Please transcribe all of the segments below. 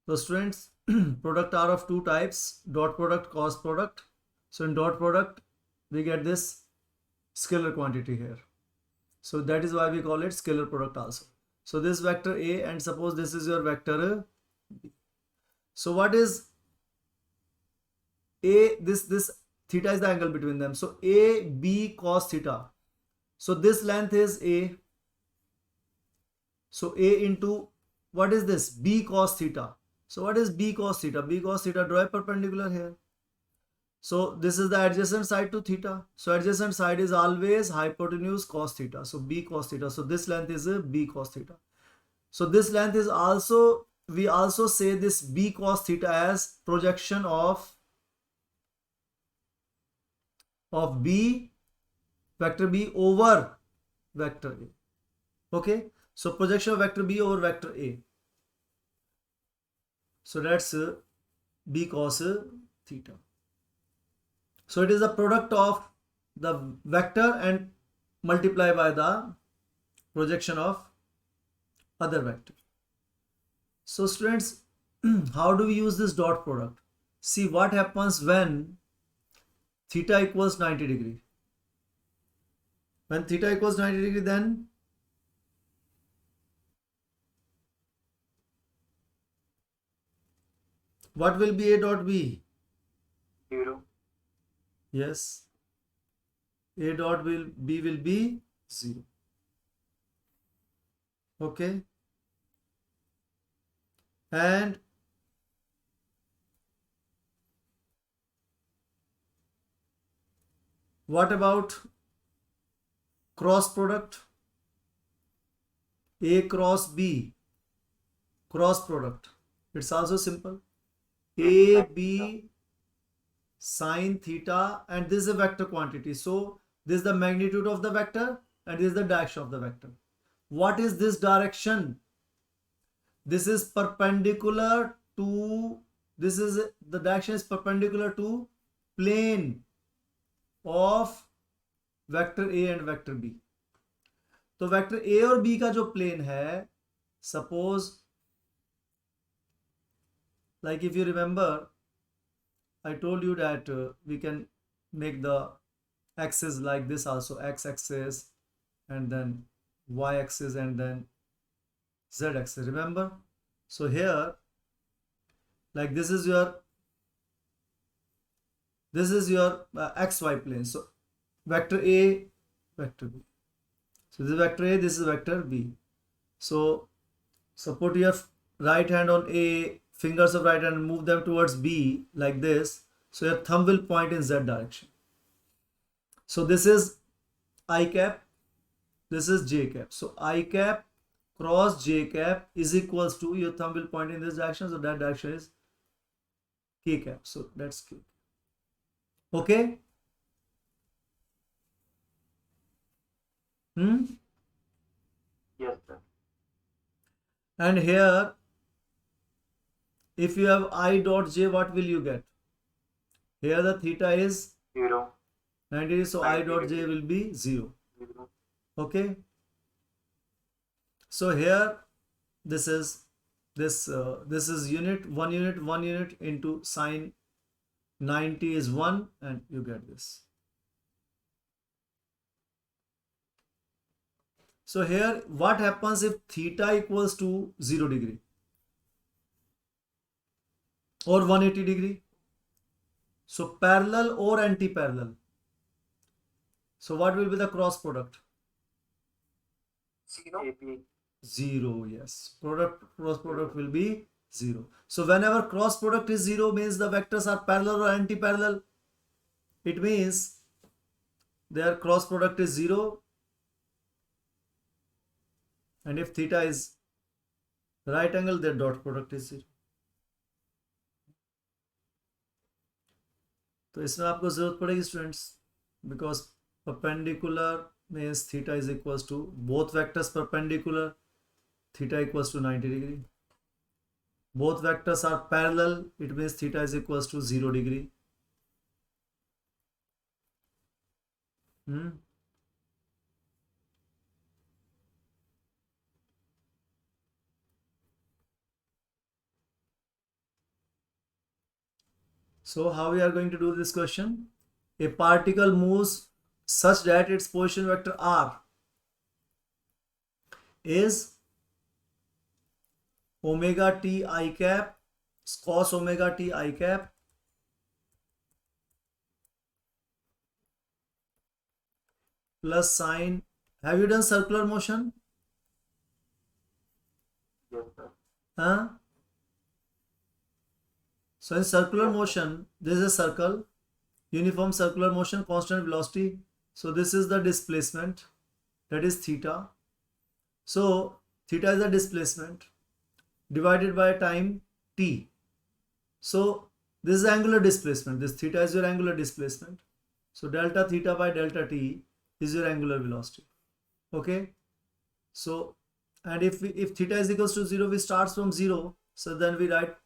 So students, product are of two types, dot product, cross product. So in dot product, we get this scalar quantity here. So that is why we call it scalar product also. So this vector A, and suppose this is your vector B. So what is A? This theta is the angle between them. So A B cos theta. So this length is A. So A into what is this? B cos theta. So what is B cos theta? B cos theta, draw a perpendicular here. So this is the adjacent side to theta. So adjacent side is always hypotenuse cos theta. So B cos theta. So this length is a B cos theta. So this length is also, we also say this B cos theta as projection of B, vector B over vector A. Okay. So projection of vector B over vector A. So that's B cos theta. So it is the product of the vector and multiply by the projection of other vector. So students, how do we use this dot product? See what happens when theta equals 90 degree. When theta equals 90 degree, then what will be A dot B? 0. Yes. A dot B will be 0. Okay. And what about cross product? A cross B, cross product. It's also simple. A, B, sine theta, and this is a vector quantity. So this is the magnitude of the vector and this is the direction of the vector. What is this direction? This is perpendicular to, this is, the direction is perpendicular to plane of vector A and vector B. तो vector A और B का जो plane है, suppose like if you remember, I told you that we can make the axis like this also, x axis and then y axis and then z axis, remember? So here, like this is your xy plane. So vector A, vector B. So this is vector A, this is vector B. So support your right hand on A, fingers of right hand, and move them towards B like this. So your thumb will point in Z direction. So this is I cap, this is J cap. So I cap cross J cap is equals to, your thumb will point in this direction. So that direction is K cap. So that's K. Okay. Yes, sir. And here, if you have I dot J, what will you get? Here the theta is 0. 90, so I dot J will be 0. 0. Okay. So here, this is this is unit 1 unit into sine 90 is 1, and you get this. So here, what happens if theta equals to 0 degree or 180 degree? So parallel or anti-parallel. So what will be the cross product? 0. AP. 0, yes. Cross product will be 0. So whenever cross product is 0, means the vectors are parallel or anti-parallel. It means their cross product is 0. And if theta is right angle, their dot product is 0. तो इसमें आपको जरूरत पड़ेगी students, because perpendicular means theta is equals to both vectors perpendicular, theta equals to 90 degree. Both vectors are parallel, it means theta is equals to 0 degree. So how we are going to do this question? A particle moves such that its position vector r is omega t I cap cos omega t I cap plus sine. Have you done circular motion? Yes, sir. Huh? So in circular motion, this is a circle, uniform circular motion, constant velocity. So this is the displacement, that is theta. So theta is the displacement divided by time t. So this is angular displacement. This theta is your angular displacement. So delta theta by delta t is your angular velocity. Okay. So and if theta is equals to 0, we start from 0. So then we write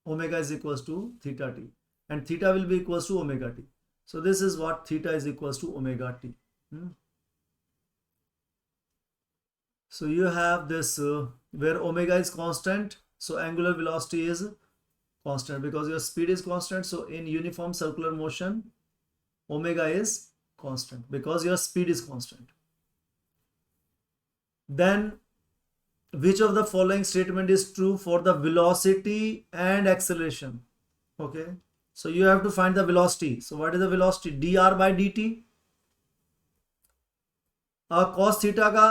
omega is equals to theta t, and theta will be equals to omega t. So this is what theta is equals to omega t. So you have this where omega is constant, so angular velocity is constant because your speed is constant. So in uniform circular motion, omega is constant because your speed is constant. Then which of the following statement is true for the velocity and acceleration? Okay, so you have to find the velocity. So what is the velocity? dr by dt. cos theta का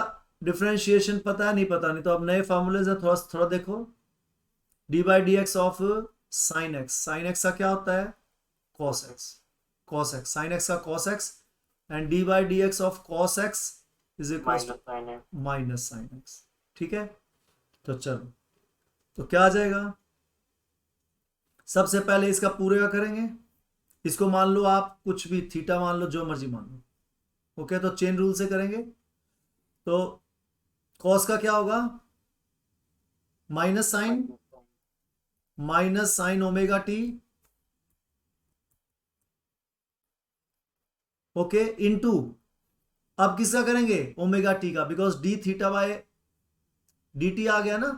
differentiation पता है नहीं? पता नहीं तो अब नए फॉर्मूले से थोड़ा थोड़ा देखो. D by d x of sine x. Sine x का क्या होता है? Cos x. Cos x, sine x का cos x, and d by d x of cos x is equal Minus sin x. Minus sine x. ठीक है, तो चलो, तो क्या आ जाएगा? सबसे पहले इसका पूरे का करेंगे. इसको मान लो आप कुछ भी थीटा मान लो, जो मर्जी मान लो. ओके, तो चेन रूल से करेंगे. तो कॉस का क्या होगा? Minus sine omega t. Okay, into अब किसका करेंगे? ओमेगा टी का, because d theta by D t आ गया ना.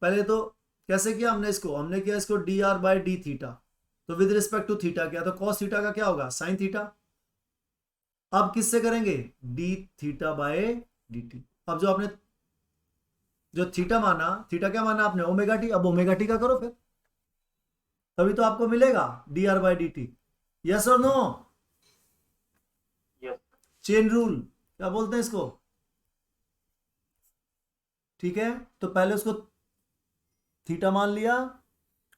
पहले तो कैसे किया हमने इसको? हमने किया इसको D R by D theta, तो विद रिस्पेक्ट टू थीटा किया, तो कॉस थीटा का क्या होगा? Sine theta. अब किससे करेंगे? D theta by D T. अब जो आपने जो थीटा माना, थीटा क्या माना आपने? Omega T. अब ओमेगा टी का करो फिर, तभी तो आपको मिलेगा D R by D T. Yes और नो? Yes. चेन रूल क्या बोलते हैं इसको? ठीक है, तो पहले उसको थीटा मान लिया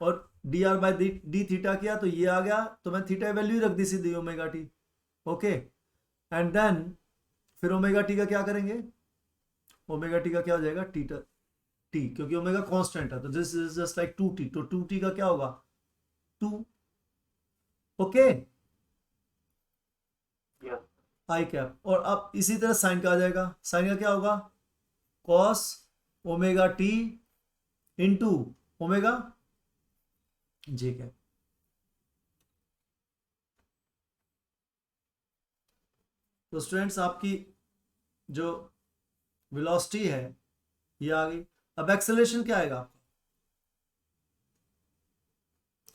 और D R by D theta किया, तो ये आ गया. तो मैं थीटा वैल्यू रख दी सीधी, omega t. Okay, and then फिर ओमेगा टी का क्या करेंगे? ओमेगा टी का क्या हो जाएगा? टी टी, क्योंकि ओमेगा कांस्टेंट है, तो this is just like 2t. तो 2t का क्या होगा? 2. Okay, Yes. आई कैप. और अब इसी तरह साइन का आ जाएगा. साइन का क्या होगा? Cos omega t into omega j cap. तो स्टूडेंट्स, आपकी जो वेलोसिटी है ये आ गई. अब एक्सेलरेशन क्या आएगा आपका?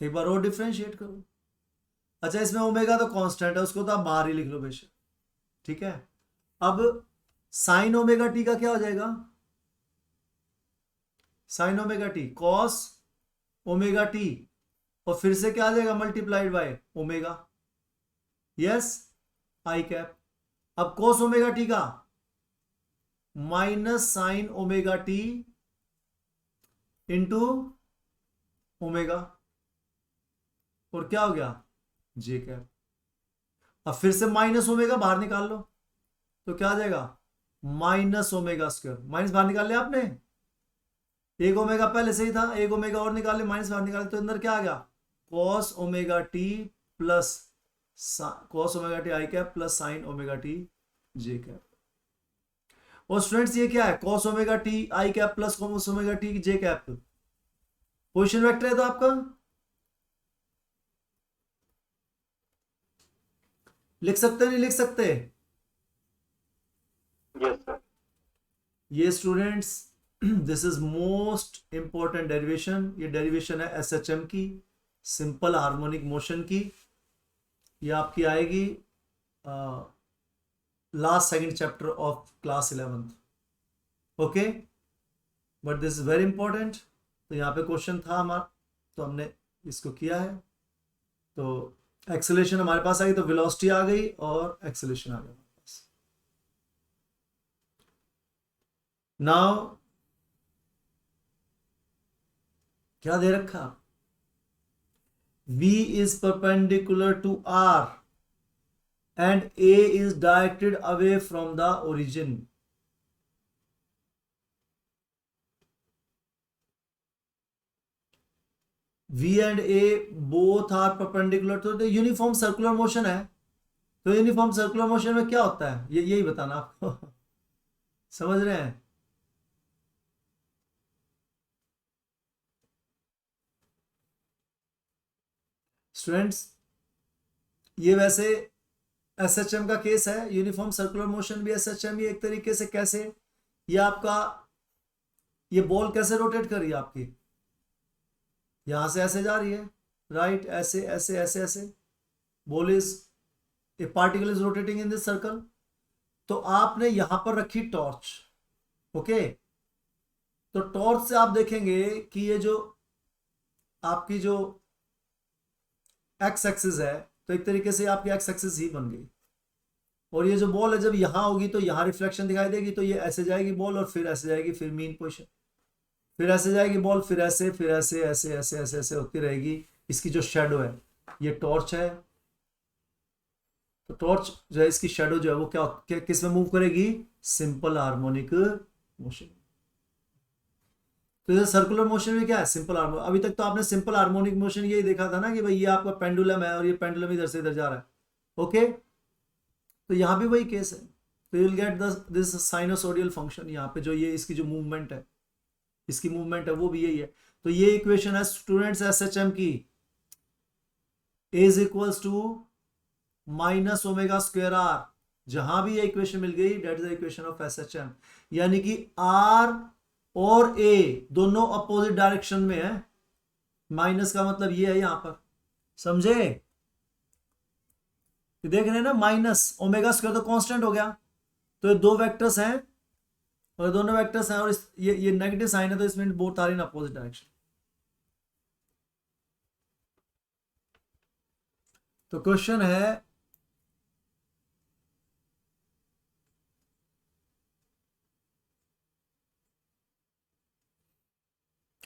एक बार और डिफरेंशिएट करो. अच्छा, इसमें ओमेगा तो कांस्टेंट है, उसको तो आप बाहर ही लिख लो बेशक. ठीक है, अब साइन ओमेगा टी का क्या हो जाएगा? Sign omega T cos omega T, और फिर से क्या आ जाएगा? Multiplied by omega. Yes, I cap. अब कॉस ओमेगा टी का minus sine omega t into omega, और क्या हो गया? जे कैप. अब फिर से माइनस ओमेगा बाहर निकाल लो, तो क्या आ जाएगा? Minus omega square. माइनस बाहर निकाल लिया आपने, एक ओमेगा पहले से ही था, एक ओमेगा और निकाल ले, माइनस बाहर निकाले, तो अंदर क्या आ गया? Cos omega T plus cos omega T I cap plus sign omega T J cap. और स्टूडेंट्स, ये क्या है? Cos omega T I cap plus cos omega T J cap. Position vector है तो आपका लिख सकते नहीं लिख सकते? Yes, sir. ये students this is most important derivation. ये डेरिवेशन है SHM की, सिंपल हार्मोनिक मोशन की। ये आपकी आएगी last second chapter of class 11th। Okay, but this is very important. तो यहाँ पे क्वेश्चन था हमारा, तो हमने इसको किया है। तो एक्सेलरेशन हमारे पास आ गई, तो वेलोसिटी आ गई और एक्सेलरेशन आ गया हमारे पास। नाउ क्या दे रखा, V is perpendicular to R and A is directed away from the origin. V and A both are perpendicular, तो यूनिफॉर्म सर्कुलर मोशन है। तो यूनिफॉर्म सर्कुलर मोशन में क्या होता है, ये यही बताना आपको। समझ रहे हैं? स्टूडेंट्स, ये वैसे SHM का केस है, यूनिफॉर्म सर्कुलर मोशन भी SHM ही एक तरीके से। कैसे, ये आपका ये बॉल कैसे रोटेट कर रही है आपकी, यहां से ऐसे जा रही है, राइट, ऐसे ऐसे ऐसे ऐसे। Ball is a particle is rotating in this circle. तो आपने यहां पर रखी टॉर्च, ओके। तो टॉर्च से आप देखेंगे कि ये जो आपकी जो एक्स एक्सिस है, तो एक तरीके से आपकी एक्स एक्सिस ही बन गई। और ये जो बॉल है जब यहां होगी तो यहां रिफ्लेक्शन दिखाई देगी, तो ये ऐसे जाएगी बॉल और फिर ऐसे जाएगी, फिर मीन पोजीशन, फिर ऐसे जाएगी बॉल, फिर ऐसे, फिर ऐसे ऐसे ऐसे ऐसे ऐसे होती रहेगी। इसकी जो शेडो है, ये टॉर्च है। तो टॉर्च जो है, इसकी शेडो जो है वो क्या किस में मूव करेगी, सिंपल हार्मोनिक मोशन। तो ये सर्कुलर मोशन में क्या है, सिंपल हार्मोनिक। अभी तक तो आपने सिंपल हार्मोनिक मोशन यही देखा था ना कि भाई ये आपका पेंडुलम है और ये पेंडुलम इधर से इधर जा रहा है, ओके। तो यहाँ भी वही केस है। तो you will get this sinusoidal function. यहाँ पे जो ये इसकी जो मूवमेंट है, इसकी मूवमेंट है वो भी यही है। तो ये इक्वेशन है स्टूडेंट्स SHM की, is equals to minus omega square R। जहां भी ये इक्वेशन मिल गई, that is the equation of SHM। यानी कि R और A दोनों अपोजिट डायरेक्शन में है। माइनस का मतलब ये है यहां पर, समझे? देख रहे हैं ना, माइनस ओमेगा स्क्वायर तो कांस्टेंट हो गया। तो ये दो वेक्टर्स हैं और दोनों वेक्टर्स हैं, और ये नेगेटिव साइन है, तो इसमें both are in opposite direction. तो क्वेश्चन है,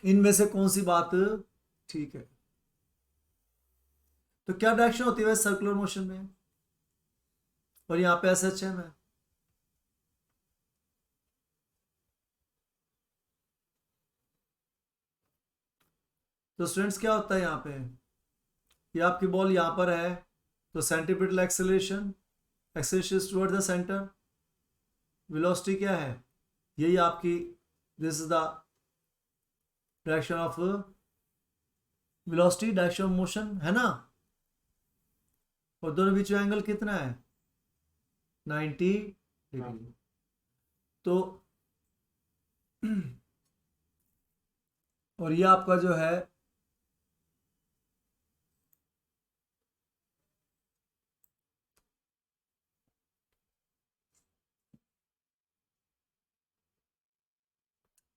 इनमें से कौन सी बात ठीक है। तो क्या डायरेक्शन होती है सर्कुलर मोशन में, और यहां पे SHM है। तो स्टूडेंट्स क्या होता है यहाँ पे, ये आपकी बॉल यहां पर है, तो centripetal acceleration, acceleration toward the centre. Velocity क्या है, यही आपकी, this is the direction of velocity, direction of motion, है ना। और दोनों बीच में एंगल कितना है, 90 डिग्री। तो और ये आपका जो है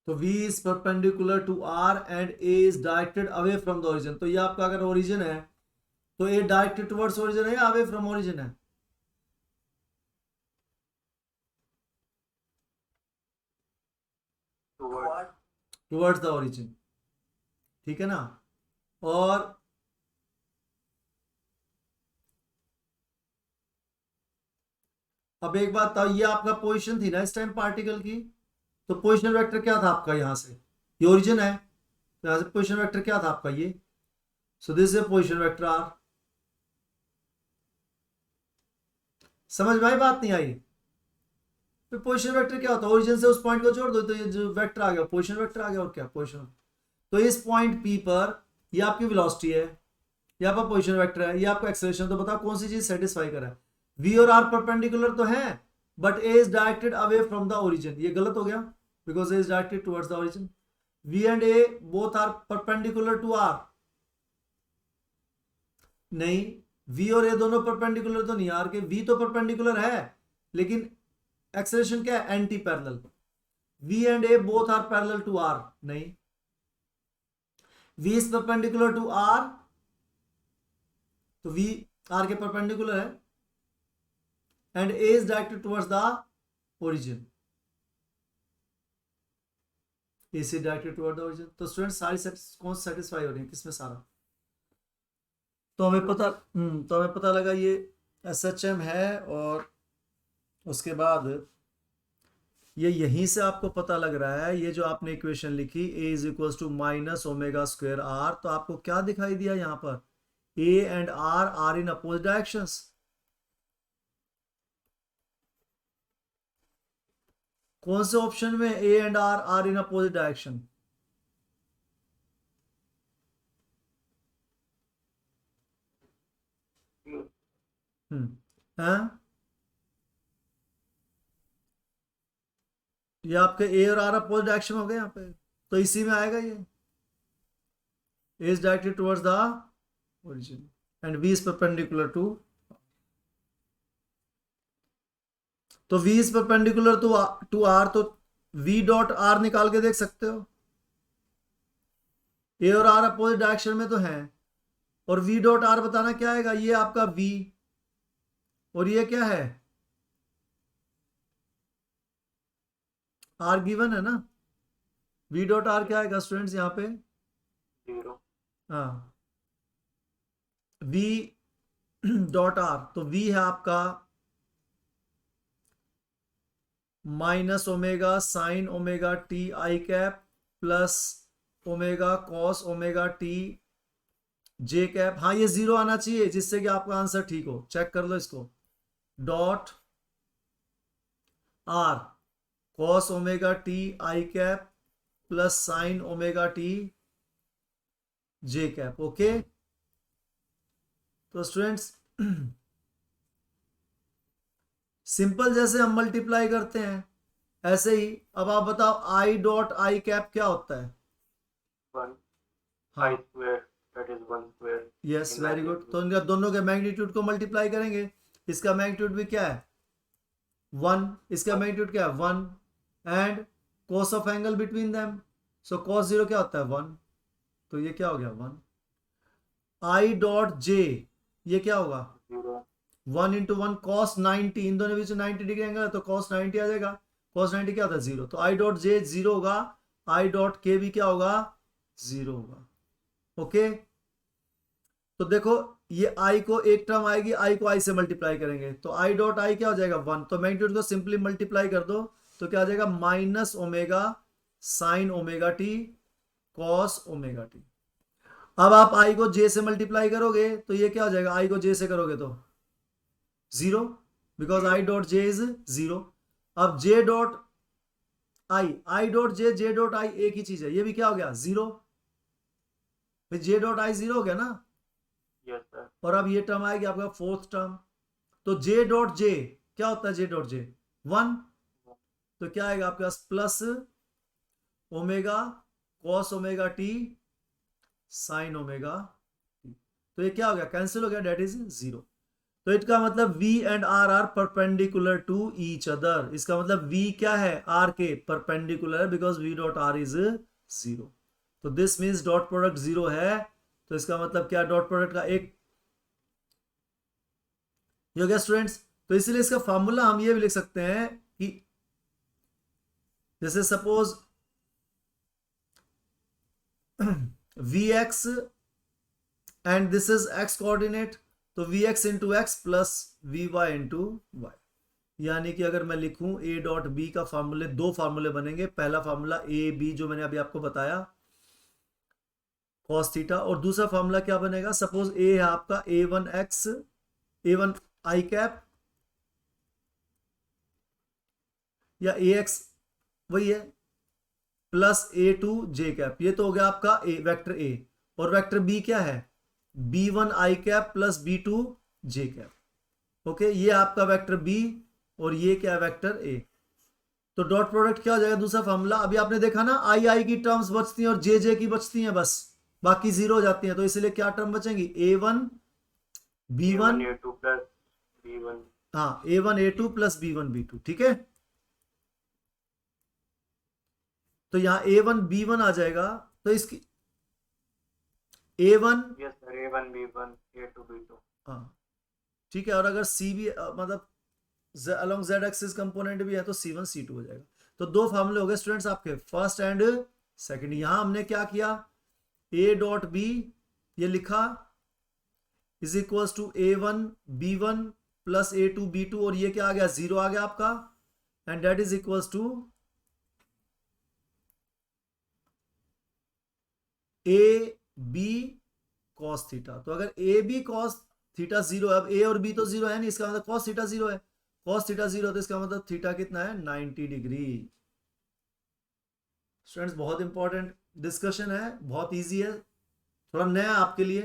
तो V is perpendicular to R and A is directed away from the origin। तो ये आपका अगर ओरिजिन है तो A डायरेक्टेड टुवर्ड्स ओरिजिन है या अवे फ्रॉम ओरिजिन है, टुवर्ड्स द ओरिजिन, ठीक है ना। और अब एक बात था, ये आपका पोजीशन थी ना इस टाइम पार्टिकल की, तो पोजीशन वेक्टर क्या था आपका, यहां से ये ओरिजिन है, तो यहां से पोजीशन वेक्टर क्या था आपका ये। So this is position vector R। समझ में आई बात, नहीं आई? तो पोजीशन वेक्टर क्या होता है, ओरिजिन से उस पॉइंट को जोड़ दो तो ये जो वेक्टर आ गया पोजीशन वेक्टर आ गया, और क्या पोजीशन। तो इस पॉइंट P पर ये आपकी वेलोसिटी है, यहाँ पर पोजीशन वेक्टर है, ये आपका एक्सेलरेशन। तो बताओ कौन सी चीज सेटिस्फाई करे, V और R परपेंडिकुलर तो है, but A is directed away from the origin. ये गलत हो गया, because A is directed towards the origin. V and A both are perpendicular to R. नहीं, V और A दोनों परपेंडिकुलर तो नहीं R के. V तो परपेंडिकुलर है, लेकिन एक्सेलरेशन क्या है? Anti parallel. V and A both are parallel to R. नहीं, V is perpendicular to R, तो V R के परपेंडिकुलर है, and A is directed towards the origin. A से डायरेक्टेड टुवर्ड द ओरिजिन. तो student सारी कौन satisfy हो रही है, किसमें सारा? तो हमें पता लगा ये SHM है, और उसके बाद ये यहीं से आपको पता लग रहा है, ये जो आपने इक्वेशन लिखी A is equal to minus omega square R, तो आपको क्या दिखाई दिया यहाँ पर? A and R are in opposite directions. कौन से ऑप्शन में A and R are in opposite direction? हाँ, ये आपके A और R अपोजिट डायरेक्शन हो गए यहाँ पे, तो इसी में आएगा ये. A is directed towards the origin and V is perpendicular to. तो V is perpendicular to R, तो V डॉट R निकाल के देख सकते हो. A और R अपोजिट डायरेक्शन में तो है, और V डॉट R बताना क्या आएगा? ये आपका V, और ये क्या है? R गिवन है ना. V डॉट R क्या आएगा स्टूडेंट्स यहाँ पे? 0. हाँ, V डॉट R, तो V है आपका minus omega sine omega T I cap plus omega cos omega T J cap. हाँ, ये 0 आना चाहिए जिससे कि आपका आंसर ठीक हो. चेक कर लो इसको. Dot R cos omega T I cap plus sign omega T J cap. Okay, तो स्टूडेंट्स सिंपल जैसे हम मल्टीप्लाई करते हैं, ऐसे ही अब आप बताओ आई डॉट आई कैप क्या होता है? 1. हाँ, I square, that is 1 square. Yes, in very good. magnitude. तो इनका दोनों के मैग्नीट्यूड को मल्टीप्लाई करेंगे. इसका मैग्नीट्यूड भी क्या है? 1. इसका मैग्नीट्यूड क्या है? 1. And cos of angle between them, so cos 0 क्या होता है? 1. तो ये क्या हो गया? 1. आई डॉट जे, ये क्या होगा? 0. 1 इंटू 1 कॉस 90, इन दोनों बीच 90 डिग्री एंगल है, तो कॉस 90 आ जाएगा. कॉस 90 क्या होता है? 0. तो आई डॉट जे 0 होगा, आई डॉट के भी क्या होगा? 0 होगा. ओके, तो देखो ये आई को एक टर्म आएगी, आई को आई से मल्टीप्लाई करेंगे, तो आई डॉट आई क्या हो जाएगा? 1. तो मैग्नीट्यूड को सिंपली मल्टीप्लाई कर दो, तो क्या आ जाएगा? Minus omega sine omega T cos omega T. अब आप आई को जे से मल्टीप्लाई करोगे तो ये क्या हो जाएगा? आई को जे से करोगे तो 0, because I dot J is 0. अब J dot I dot J dot I एक ही चीज है, ये भी क्या हो गया? 0. फिर जे डॉट आई 0 हो गया ना. Yes, sir. और अब ये टर्म आएगी आपका फोर्थ टर्म, तो जे डॉट जे क्या होता है? J dot j 1. तो क्या आएगा आपके पास? Plus omega cos omega t sine omega t. तो ये क्या हो गया? कैंसिल हो गया, डेट इज 0. तो इसका मतलब V and R are perpendicular to each other. इसका मतलब V क्या है? R के परपेंडिकुलर है, because V dot R is 0. तो दिस मीन्स डॉट प्रोडक्ट 0 है. तो इसका मतलब क्या? डॉट प्रोडक्ट का एक ये हो गया स्टूडेंट्स. तो इसलिए इसका फॉर्मूला हम ये भी लिख सकते हैं कि जैसे suppose Vx and this is x coordinate, तो Vx into x plus Vy into y. यानी कि अगर मैं लिखूं A डॉट बी का फॉर्मूले, दो फार्मूले बनेंगे. पहला फार्मूला ए बी जो मैंने अभी आपको बताया कॉस थीटा, और दूसरा फार्मूला क्या बनेगा? सपोज ए है आपका A1x A1 आई कैप या AX वही है प्लस A2 जे कैप. ये तो हो गया आपका वेक्टर A, और वेक्टर B क्या है? B1 आई कैप प्लस B2 जे कैप. ओके, ये आपका वेक्टर B, और ये क्या है? Vector A. तो डॉट प्रोडक्ट क्या हो जाएगा, दूसरा फॉर्मूला अभी आपने देखा ना, आई आई की टर्म्स बचती हैं और जे जे की बचती हैं, बस बाकी जीरो हो जाती हैं। तो इसलिए क्या term बचेंगी, A1 B1, A1 A2 plus B1, हाँ A1 A2 plus B1 B2, ठीक है। तो यहाँ A1 B1 आ जाएगा, तो इसकी A1, yes sir, A1 B1 A2 B2, हाँ ठीक है। और अगर C भी मतलब अलोंग Z एक्सिस कंपोनेंट भी है तो C1 C2 हो जाएगा। तो दो फार्मूले हो गए स्टूडेंट्स आपके, फर्स्ट एंड सेकंड। यहां हमने क्या किया, A डॉट B ये लिखा is equals to A1 B1 plus A2 B2, और ये क्या आ गया, जीरो आ गया आपका, and that is equals to A B cos theta. तो अगर A B cos theta zero है, अब ए और बी तो जीरो है नहीं, इसका मतलब कॉस थीटा जीरो है, कॉस थीटा जीरो, तो इसका मतलब थीटा कितना है, 90 डिग्री। स्टूडेंट्स बहुत इंपॉर्टेंट डिस्कशन है, बहुत इजी है, थोड़ा नया आपके लिए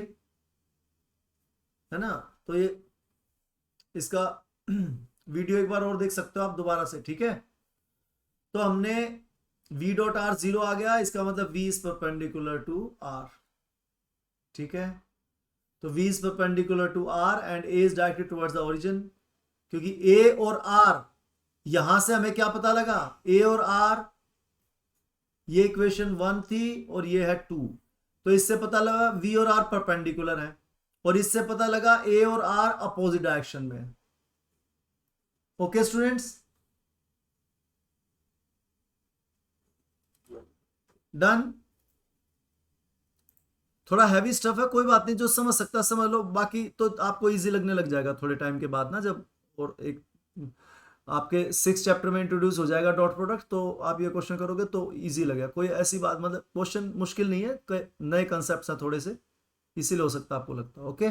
है ना। तो ये इसका वीडियो एक बार और देख सकते हो आप दोबारा से, ठीक है। तो हमने v डॉट आर जीरो आ गया, इसका मतलब v is perpendicular to r, ठीक है। तो v is perpendicular to r and a is directed towards the origin, क्योंकि a और r, यहां से हमें क्या पता लगा, a और r, ये इक्वेशन 1 थी और ये है 2, तो इससे पता लगा v और r परपेंडिकुलर है, और इससे पता लगा a और r अपोजिट डायरेक्शन में है। Okay students, done. थोड़ा हैवी स्टफ है, कोई बात नहीं, जो समझ सकता समझ लो, बाकी तो आपको इजी लगने लग जाएगा थोड़े टाइम के बाद ना, जब और एक आपके 6 चैप्टर में इंट्रोड्यूस हो जाएगा डॉट प्रोडक्ट, तो आप ये क्वेश्चन करोगे तो इजी लगेगा। कोई ऐसी बात मतलब क्वेश्चन मुश्किल नहीं है, नए कंसेप्ट हैं थोड़े से, इसीलिए हो सकता है आपको लगता है। ओके।